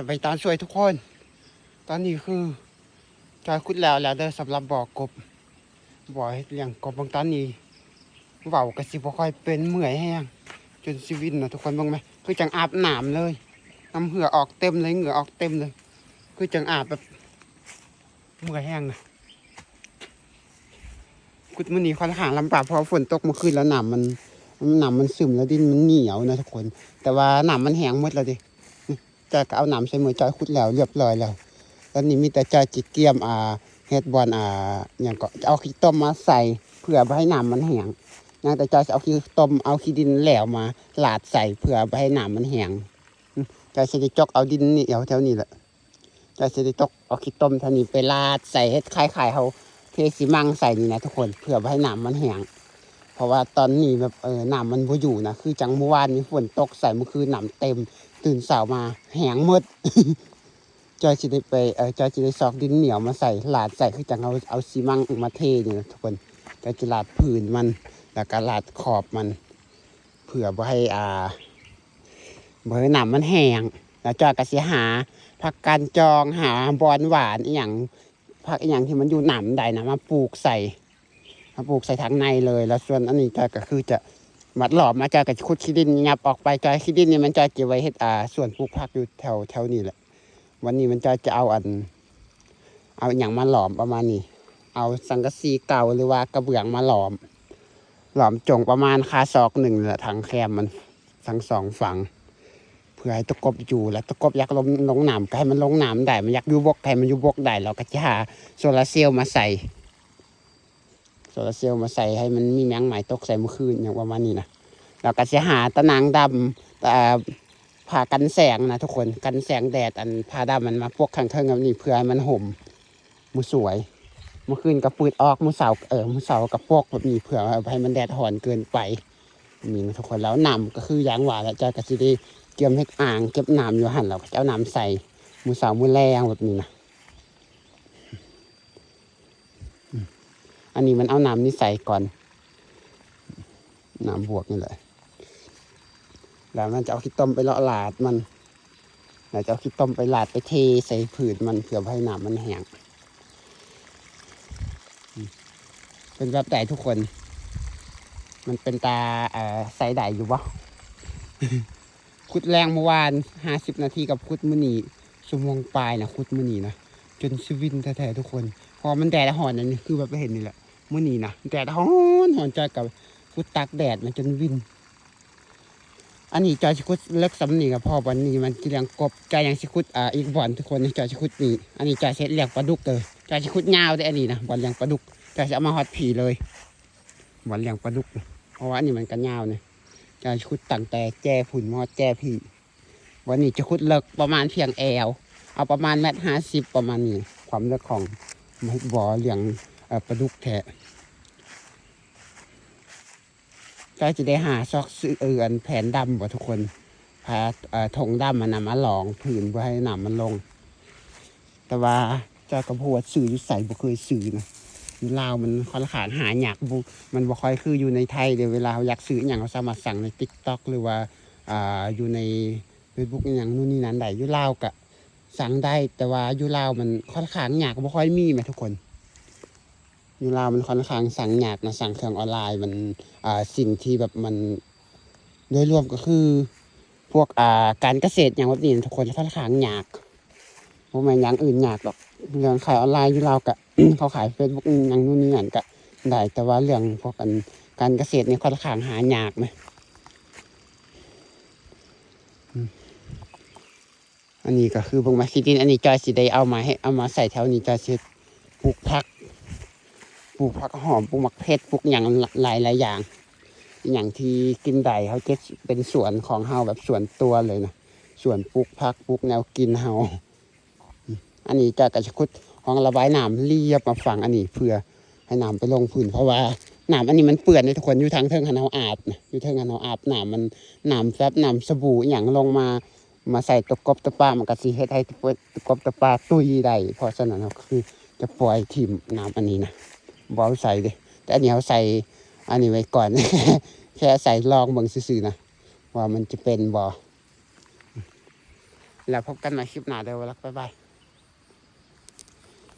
สบายตอนสวยทุกคนตอนนี้คือจอยคุดแล้วเด้อสำหรับบ่อกบบ่อเลี้ยงกบบางตอนนี้เว้ากระสิบ่ค่อยเป็นเมื่อยแห้งจนชีวิตนะทุกคนบ้างไหมคือจังอาบน้ำเลยน้ำเหือออกเต็มเลยเหงื่อออกเต็มเลยคือจังอาบแบบเมื่อยแห้งนะคุดมื้อนี้ค่อนข้างลำบากเพราะฝนตกเมื่อคืนแล้วน้ำมันซึมแล้วดินมันเหนียวนะทุกคนแต่ว่าน้ำมันแห้งหมดแล้วดิจอยก็เอาน้ำใส่มือจอยคุดแล้วเรียบร้อยแล้วตอนนี้มีแต่จอยจิเกียมเฮ็ดบอลอย่างก็จะเอาขี้ต้มมาใส่เพื่อให้น้ำมันแห้งอย่างแต่จอยจะเอาขี้ต้มเอาขี้ดินแหลวมาลาดใส่เพื่อให้น้ำมันแห้งจอยจะได้จกเอาดินนี่เอาแถวนี้แหละจอยจะได้จกเอาขี้ต้มแถวนี้ไปลาดใส่เฮ็ดคล้ายๆเขาเทสีมังใส่นี่นะทุกคนเพื่อให้น้ำมันแห้งเพราะว่าตอนนี้แบบน้ำมันบ่อยู่นะคือจังเมื่อวานนี้ฝนตกใส่เมื่อคืนน้ำเต็มตื่นเช้ามาแห้งหมด จอยจะได้ไปจอยจะได้ซอกดินเหนียวมาใส่ลาดใส่คือจังเอาซีมังมาเทนี่นะทุกคนจอยจะลาดพื้นมันแล้วก็ลาดขอบมันเพื่อบ่ให้บ่ให้น้ำมันแห้งแล้วจอยก็สิหาผักกันจองหาบอนหวานอีหยังผักอีหยังที่มันอยู่หนำใดนะมาปลูกใส่ทางในเลยแล้วส่วนอันนี้จอยก็คือจะมัดหลอมมาจอยก็ขุดขี้ดินงับออกไปจอยขี้ดินนี่มันจอยเก็บไว้เฮ็ดส่วนปลูกผักอยู่แถวนี้แหละวันนี้มันจะเอาอย่างมาหลอมประมาณนี้เอาสังกะสีเก่าหรือว่ากระเบื้องมาหลอมจงประมาณคาซอกหนึ่งแหละทางแคมมันทั้งสองฝั่งเพื่อให้ตะกบอยู่แล้วตะกบอยากลงน้ำก็ให้มันลงน้ำได้มันอยากอยู่บกให้มันอยู่บกได้เราก็จะหาโซลาเซลล์มาใส่ให้มันมีแมงไหมตกใส่เมื่อคืนอย่างประมาณนี้นะเราก็จะหาตะนางดำผ่ากันแสงนะทุกคนกันแสงแดดผ่าดำมันมาพวกข้างเทิงแบบนี้เพื่อให้มันห่มมือสวยเมื่อคืนกับปืดออกมือเสากับพวกแบบนี้เพื่อให้มันแดดห่อนเกินไปนี่นะทุกคนแล้วน้ำก็คือยางหวานแล้วจะกระสีได้เกี่ยมให้อ่างเก็บน้ำอยู่หันเราจะเอาน้ำใส่มือเสามือแรงแบบนี้นะอันนี้มันเอาน้ำนี่ใส่ก่อนน้ำบวกนี่แหละแล้วมันจะเอาขี้ต้มไปเลาะลาดมันแล้วจะเอาขี้ต้มไปลาดไปเทใส่ผืนมันเพื่อให้น้ำมันแห้งเป็นแบบไหนทุกคนมันเป็นตาใส่ได้อยู่ปะ ขุดแรงเมื่อวาน50 นาทีกับขุดมื้อนี้ชั่วโมงปลายนะขุดมื้อนี้นะจนชีวิตแท้ๆทุกคนพอมันแดดห่อนนี่คือแบบไปเห็นนี่แหละมื้อนี้นะแดดห่อนใจกับขุดตากแดดมันจนวินอันนี้จอยชิคุดเล็กสำนีกับพ่อวันนี้มันจะเลี้ยงกบจอยยังชิคุดอีกบ่อนทุกคนจอยชิคุดนี่อันนี้จอยเซ็ตเลี้ยงปลาดุกเลยจอยชิคุดยาวได้อันนี้นะบ่อนเลี้ยงปลาดุกจอยจะเอามาฮอดผีเลยบ่อนเลี้ยงปลาดุกเพราะว่าอันนี้มันกันยาวเนี่ยจอยชิคุดตั้งแต่แจ้ผุ่นมอดแจ้ผีวันนี้จะคุดเลิกประมาณเพียงแอลเอาประมาณ1.50 ประมาณนี้ความเลิกของบ่อเลี้ยงปลาดุกแท้ก็จะได้หาซอกซื้อแผ่นดำกว่าทุกคนพาถงดำมันนำมาหลองผืนเพื่อให้น้ำมันลงแต่ว่าเจ้ากระโพดสื่ออยู่ใส่บ่เคยสื่อนะอยู่ลาวมันค่อนข้างหายากมันบ่ค่อยคืออยู่ในไทยเดี๋ยวเวลาเราอยากซื้ออย่างเราสามารถสั่งใน TikTok หรือว่าอยู่ใน Facebook อย่างนู่นนี่นั่นได้อยู่ลาวก็สั่งได้แต่ว่าอยู่ลาวมันค่อนข้างยากบ่ค่อยมีไหมทุกคนอยู่ลาวมันค่อนข้างสั่งยากนะสั่งเครื่องออนไลน์มันสิ่งที่แบบมันโดยรวมก็คือพวกการเกษตรอย่างแบบนี้ทุกคนค่อนข้างยากเพราะมันอย่างอื่นยากหรอกเรื่องขายออนไลน์อยู่ลาวก็ เขาขายเฟซบุ๊กอย่างนู่นนี่นั่นก็ได้แต่ว่าเรื่องพวกการเกษตรนี่ค่อนข้างหายากไหมอันนี้ก็คือบางมาคิดดินอันนี้จอยสิได้เอามาใส่แถวนี้จอยสิปลูกผักหอมปลูกมักเพชรปลูกอย่างหลายอย่างที่กินได้เขาจะเป็นสวนของเฮาแบบสวนตัวเลยนะสวนปลูกผักปลูกแนวกินเฮาอันนี้จะกระชุดห้องระบายน้ำเรียบมาฝังอันนี้เพื่อให้น้ำไปลงพื้นเพราะว่าน้ำอันนี้มันเปื้อนในทุกคนอยู่ทางเทิงหันเฮาอาบนะอยู่เทิงหันเฮาอาบน้ำแฟบน้ำสบู่อย่างลงมาใส่ตะกบตะปามันก็สิเฮ็ดให้ตะกบตะปาตุยได้เพราะฉะนั้นก็คือจะปล่อยถิ่มน้ำอันนี้นะบ่เอาใส่เลยแต่อันนี้เขาใส่อันนี้ไว้ก่อน แค่ใส่ลองเบิ่งซื่อๆนะว่ามันจะเป็นบ่ แล้วพบกันใหม่คลิปหน้าเด้อวะลักบ๊ายบาย